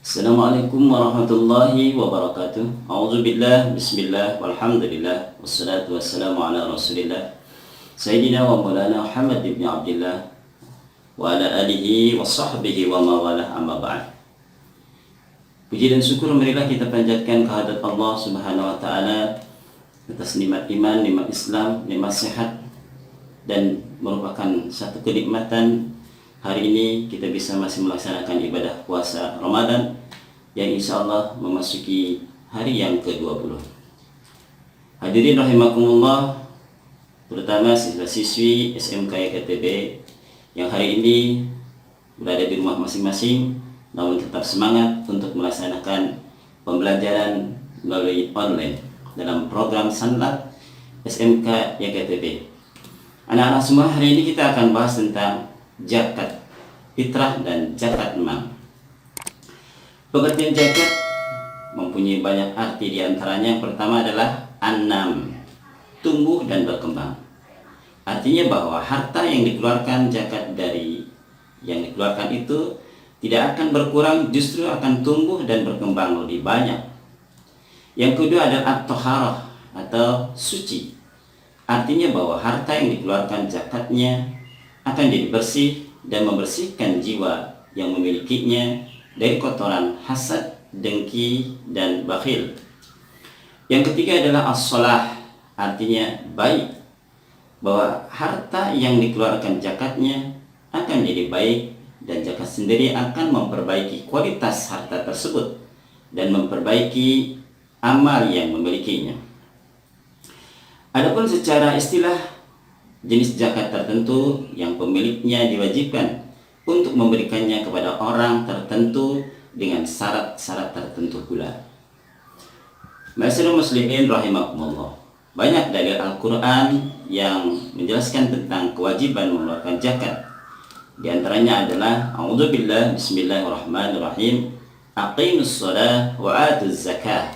Assalamualaikum warahmatullahi wabarakatuh. A'udzubillah, bismillah, walhamdulillah, wassalatu wassalamu ala rasulillah Sayyidina wa maulana Muhammad ibn Abdillah wa ala alihi wa sahbihi wa mawalah amma ba'd. Puji dan syukur marilah kita panjatkan kehadirat Allah subhanahu wa ta'ala atas nikmat iman, nikmat Islam, nikmat sehat, dan merupakan satu kenikmatan hari ini kita bisa masih melaksanakan ibadah puasa Ramadan yang insya Allah memasuki hari yang ke-20. Hadirin rahimakumullah, terutama siswa-siswi SMK YKTB yang hari ini berada di rumah masing-masing namun tetap semangat untuk melaksanakan pembelajaran melalui online dalam program Sanlat SMK YKTB. Anak-anak semua, hari ini kita akan bahas tentang zakat fitrah dan zakat mal. Pengertian zakat mempunyai banyak arti, diantaranya yang pertama adalah anam, tumbuh dan berkembang. Artinya bahwa harta yang dikeluarkan zakat dari yang dikeluarkan itu tidak akan berkurang, justru akan tumbuh dan berkembang lebih banyak. Yang kedua adalah at-thaharah atau suci. Artinya bahwa harta yang dikeluarkan zakatnya akan jadi bersih dan membersihkan jiwa yang memilikinya dari kotoran hasad, dengki, dan bakhil. Yang ketiga adalah as-salah, artinya baik, bahwa harta yang dikeluarkan zakatnya akan jadi baik dan zakat sendiri akan memperbaiki kualitas harta tersebut dan memperbaiki amal yang memilikinya. Adapun secara istilah, jenis zakat tertentu yang pemiliknya diwajibkan untuk memberikannya kepada orang tertentu dengan syarat-syarat tertentu pula. Ma'asyiral muslimin rahimakumullah, banyak dari Al-Quran yang menjelaskan tentang kewajiban mengeluarkan zakat. Di antaranya adalah a'udzubillah, bismillahirrahmanirrahim, aqimus shalah wa atuz zakah.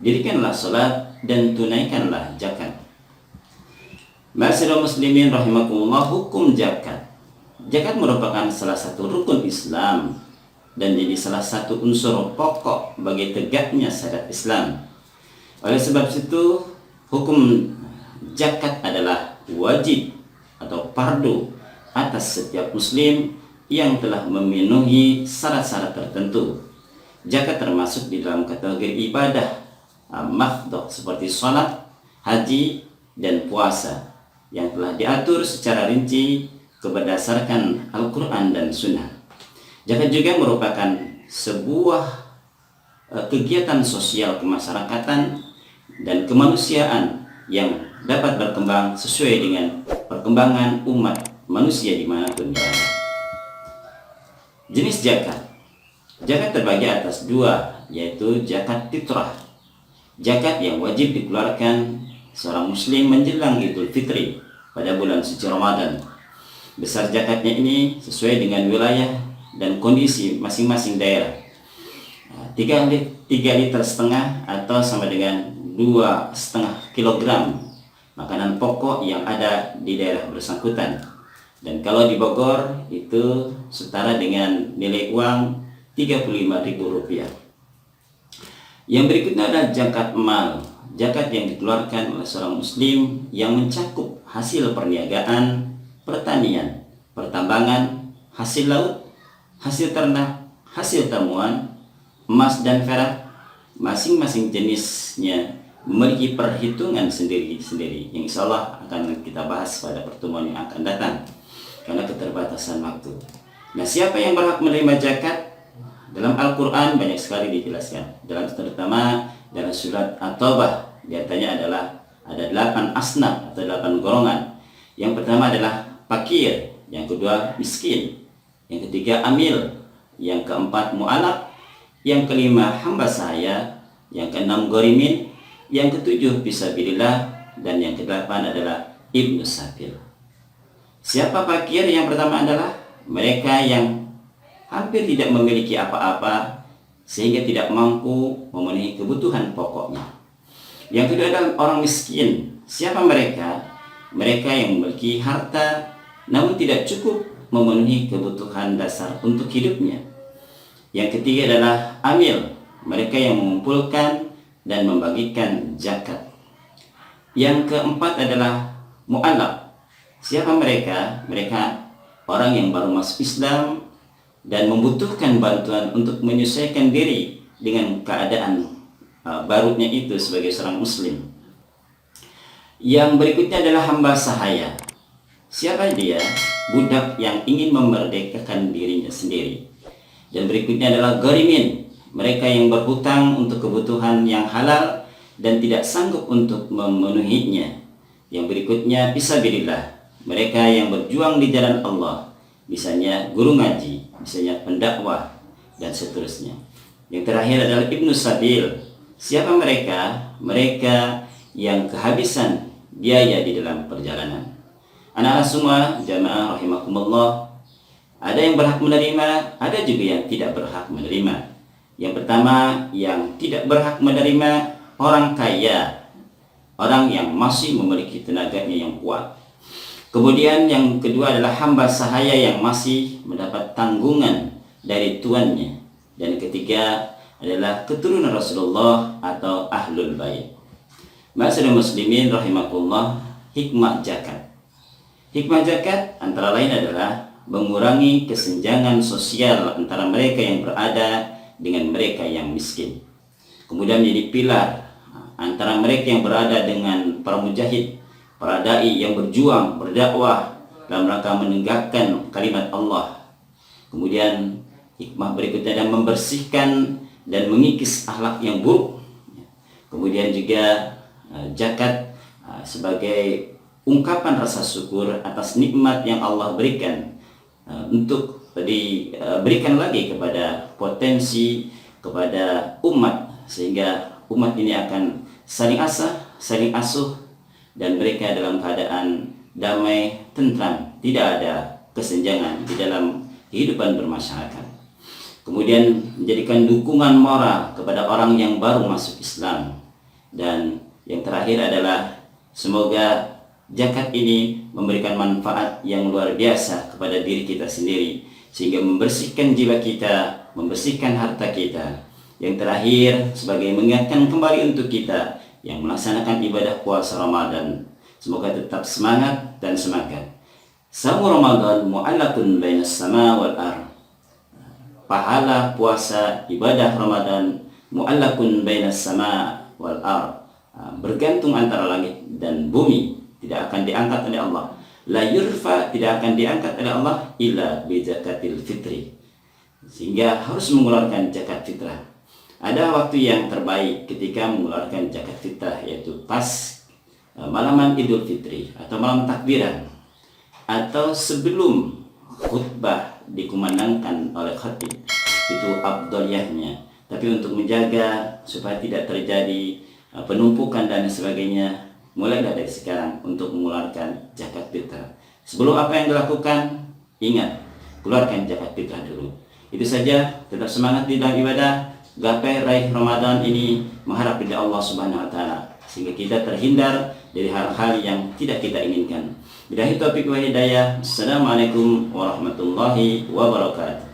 Dirikanlah salat dan tunaikanlah zakat. Ma'asyiral muslimin rahimakumullah, hukum zakat. Zakat merupakan salah satu rukun Islam dan jadi salah satu unsur pokok bagi tegaknya syariat Islam. Oleh sebab itu, hukum zakat adalah wajib atau fardu atas setiap muslim yang telah memenuhi syarat-syarat tertentu. Zakat termasuk di dalam kategori ibadah mahdhah seperti salat, haji, dan puasa yang telah diatur secara rinci berdasarkan Al-Quran dan Sunnah. Zakat juga merupakan sebuah kegiatan sosial kemasyarakatan dan kemanusiaan yang dapat berkembang sesuai dengan perkembangan umat manusia dimanapun berada. Jenis zakat. Zakat terbagi atas dua, yaitu zakat fitrah, zakat yang wajib dikeluarkan seorang muslim menjelang Idul Fitri pada bulan suci Ramadan. Besar zakatnya ini sesuai dengan wilayah dan kondisi masing-masing daerah. 3,5 liter atau sama dengan 2,5 kilogram makanan pokok yang ada di daerah bersangkutan. Dan kalau di Bogor itu setara dengan nilai uang Rp35.000. Yang berikutnya adalah zakat mal, zakat yang dikeluarkan oleh seorang muslim yang mencakup hasil perniagaan, pertanian, pertambangan, hasil laut, hasil ternak, hasil temuan, emas dan perak. Masing-masing jenisnya memiliki perhitungan sendiri-sendiri yang insya Allah akan kita bahas pada pertemuan yang akan datang karena keterbatasan waktu. Nah, siapa yang berhak menerima zakat? Dalam Al-Quran banyak sekali dijelaskan, terutama dalam surat At-Taubah. Di antaranya adalah ada 8 asnaf atau 8 golongan. Yang pertama adalah fakir, yang kedua miskin, yang ketiga amil, yang keempat mu'alaf, yang kelima hamba sahaya, yang keenam gorimin, yang ketujuh fisabilillah, dan yang kedelapan adalah ibnu sabil. Siapa fakir? Yang pertama adalah mereka yang hampir tidak memiliki apa-apa sehingga tidak mampu memenuhi kebutuhan pokoknya. Yang kedua adalah orang miskin. Siapa mereka? Mereka yang memiliki harta namun tidak cukup memenuhi kebutuhan dasar untuk hidupnya. Yang ketiga adalah amil, mereka yang mengumpulkan dan membagikan zakat. Yang keempat adalah mu'allaq. Siapa mereka? Mereka orang yang baru masuk Islam dan membutuhkan bantuan untuk menyesuaikan diri dengan keadaan barunya itu sebagai seorang muslim. Yang berikutnya adalah hamba sahaya. Siapa dia? Budak yang ingin memerdekakan dirinya sendiri. Dan berikutnya adalah gharimin, mereka yang berhutang untuk kebutuhan yang halal dan tidak sanggup untuk memenuhinya. Yang berikutnya fisabilillah, mereka yang berjuang di jalan Allah, misalnya guru ngaji, misalnya pendakwah, dan seterusnya. Yang terakhir adalah ibnu sabil. Siapa mereka? Mereka yang kehabisan biaya di dalam perjalanan. Anak-anak semua, jamaah rahimakumullah, ada yang berhak menerima, ada juga yang tidak berhak menerima. Yang pertama, yang tidak berhak menerima orang kaya, orang yang masih memiliki tenaganya yang kuat. Kemudian yang kedua adalah hamba sahaya yang masih mendapat tanggungan dari tuannya. Dan ketiga adalah keturunan Rasulullah atau ahlul bait. Ma'asyiral muslimin rahimakumullah, hikmah zakat. Hikmah zakat antara lain adalah mengurangi kesenjangan sosial antara mereka yang berada dengan mereka yang miskin. Kemudian menjadi pilar antara mereka yang berada dengan para mujahid, para dai yang berjuang, berdakwah dalam rangka menegakkan kalimat Allah. Kemudian hikmah berikutnya adalah membersihkan dan mengikis akhlak yang buruk. Kemudian juga zakat sebagai ungkapan rasa syukur atas nikmat yang Allah berikan, untuk diberikan lagi kepada potensi kepada umat, sehingga umat ini akan saling asah, saling asuh, dan mereka dalam keadaan damai, tentram, tidak ada kesenjangan di dalam kehidupan bermasyarakat. Kemudian menjadikan dukungan moral kepada orang yang baru masuk Islam. Dan yang terakhir adalah semoga zakat ini memberikan manfaat yang luar biasa kepada diri kita sendiri, sehingga membersihkan jiwa kita, membersihkan harta kita. Yang terakhir, sebagai mengingatkan kembali untuk kita yang melaksanakan ibadah puasa Ramadan, semoga tetap semangat dan semangat. Saumu Ramadan mu'allaqun bainas sama wal ardh. Pahala puasa ibadah Ramadan mu'allaqun bainas sama wal ardh, bergantung antara langit dan bumi, tidak akan diangkat oleh Allah. La yurfa, tidak akan diangkat oleh Allah illa bi zakatil fitri, sehingga harus mengeluarkan zakat fitrah. Ada waktu yang terbaik ketika mengeluarkan zakat fitrah, yaitu pas malaman Idul Fitri atau malam takbiran, atau sebelum khutbah dikumandangkan oleh khatib. Itu afdaliyahnya. Tapi untuk menjaga supaya tidak terjadi penumpukan dan sebagainya, mulai dari sekarang untuk mengeluarkan zakat fitrah. Sebelum apa yang dilakukan, ingat, keluarkan zakat fitrah dulu. Itu saja, tetap semangat di dalam ibadah, gapai raih Ramadan ini, mengharap dari Allah Subhanahu wa taala, sehingga kita terhindar dari hal-hal yang tidak kita inginkan. Billahi taufiq wal hidayah. Assalamualaikum warahmatullahi wabarakatuh.